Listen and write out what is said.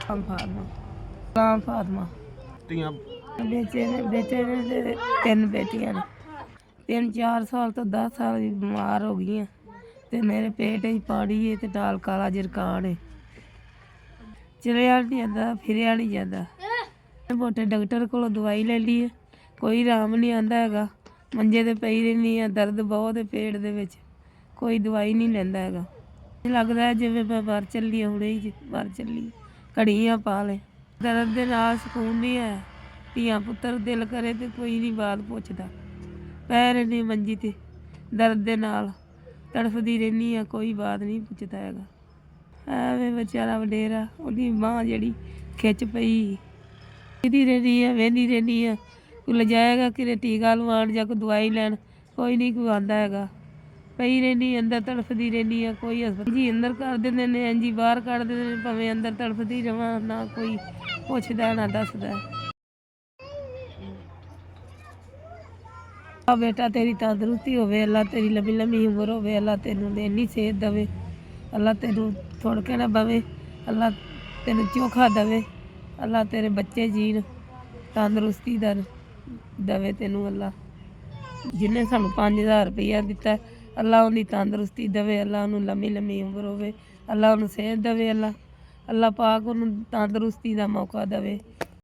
ਰਾਮ ਫਾਤਮਾ ਰਾਮ ਫਾਤਮਾ ਧੀਆਂ ਬੇਟੇ ਨੇ ਤੇ 3 ਬੇਟੀਆਂ ਨੇ। 3-4 ਸਾਲ ਤੋਂ 10 ਸਾਲ ਦੀ ਬਿਮਾਰ ਹੋ ਗਈਆਂ ਤੇ ਮੇਰੇ ਪੇਟ 'ਚ ਪਾਣੀ ਹੈ ਤੇ ਨਾਲ ਕਾਲਾ ਜਰਕਾਨ ਹੈ। ਚਲਿਆ ਨਹੀਂ ਜਾਂਦਾ, ਫਿਰਿਆ ਨਹੀਂ ਜਾਂਦਾ। ਮੋਟੇ ਡਾਕਟਰ ਕੋਲੋਂ ਦਵਾਈ ਲੈ ਲਈ ਹੈ, ਕੋਈ ਆਰਾਮ ਨਹੀਂ ਆਉਂਦਾ ਹੈਗਾ। ਮੰਜੇ 'ਤੇ ਪਈ ਰਹਿੰਦੀ ਹਾਂ, ਦਰਦ ਬਹੁਤ ਹੈ ਪੇਟ ਦੇ ਵਿੱਚ, ਕੋਈ ਦਵਾਈ ਨਹੀਂ ਲੈਂਦਾ ਹੈਗਾ। ਲੱਗਦਾ ਜਿਵੇਂ ਮੈਂ ਮਰ ਚੱਲੀ ਹਾਂ, ਹੁਣੇ ਹੀ ਮਰ ਚੱਲੀ, ਘੜੀਆਂ ਪਾ ਲੈ। ਦਰਦ ਦੇ ਨਾਲ ਸਕੂਨ ਨਹੀਂ ਹੈ। ਧੀਆਂ ਪੁੱਤਰ ਦਿਲ ਕਰੇ ਤੇ ਕੋਈ ਨਹੀਂ ਬਾਤ ਪੁੱਛਦਾ। ਪੈ ਰਹਿੰਦੀ ਮੰਜੀ 'ਤੇ ਦਰਦ ਦੇ ਨਾਲ ਤੜਫਦੀ ਰਹਿੰਦੀ ਹਾਂ, ਕੋਈ ਬਾਤ ਨਹੀਂ ਪੁੱਛਦਾ ਹੈਗਾ। ਐਵੇਂ ਵਿਚਾਰਾ ਵਡੇਰਾ, ਉਹਦੀ ਮਾਂ ਜਿਹੜੀ ਖਿੱਚ ਪਈ ਵੇਂਦੀ ਰਹਿੰਦੀ ਹੈ, ਵੇਂਦੀ ਰਹਿੰਦੀ ਹੈ। ਕੋਈ ਲਿਜਾਏਗਾ ਕਿਤੇ ਟੀਕਾ ਲਵਾਉਣ ਜਾਂ ਕੋਈ ਦਵਾਈ ਲੈਣ, ਕੋਈ ਨਹੀਂ ਕੋਈ ਆਉਂਦਾ ਹੈਗਾ। ਪਈ ਰਹਿੰਦੀ ਅੰਦਰ ਤੜਫਦੀ ਰਹਿੰਦੀ ਆ, ਕੋਈ ਹਸਪਤਾਲ ਜੀ ਅੰਦਰ ਕਰ ਦਿੰਦੇ ਨੇ, ਇੰਜੀ ਬਾਹਰ ਕੱਢ ਦਿੰਦੇ ਨੇ, ਭਾਵੇਂ ਅੰਦਰ ਤੜਫਦੀ ਰਵਾਂ, ਨਾ ਕੋਈ ਪੁੱਛਦਾ ਨਾ ਦੱਸਦਾ। ਆ ਬੇਟਾ ਤੇਰੀ ਤੰਦਰੁਸਤੀ ਹੋਵੇ, ਅੱਲਾ ਤੇਰੀ ਲੰਮੀ ਲੰਮੀ ਉਮਰ ਹੋਵੇ, ਅੱਲਾ ਤੈਨੂੰ ਇੰਨੀ ਸਿਹਤ ਦੇਵੇ, ਅੱਲਾ ਤੈਨੂੰ ਥੁੜ ਕੇ ਨਾ ਬਵੇ, ਅੱਲਾ ਤੈਨੂੰ ਚੋਖਾ ਦੇਵੇ, ਅੱਲਾ ਤੇਰੇ ਬੱਚੇ ਜੀਣ, ਤੰਦਰੁਸਤੀ ਦੇਵੇ ਤੈਨੂੰ ਅੱਲਾ। ਜਿਹਨੇ ਸਾਨੂੰ 5000 ਰੁਪਈਆ ਦਿੱਤਾ, ਅੱਲਾ ਉਹਦੀ ਤੰਦਰੁਸਤੀ ਦੇਵੇ, ਅੱਲਾ ਉਹਨੂੰ ਲੰਮੀ ਲੰਮੀ ਉਮਰ ਹੋਵੇ, ਅੱਲਾ ਉਹਨੂੰ ਸਿਹਤ ਦੇਵੇ, ਅੱਲਾ ਪਾਕ ਉਹਨੂੰ ਤੰਦਰੁਸਤੀ ਦਾ ਮੌਕਾ ਦੇਵੇ।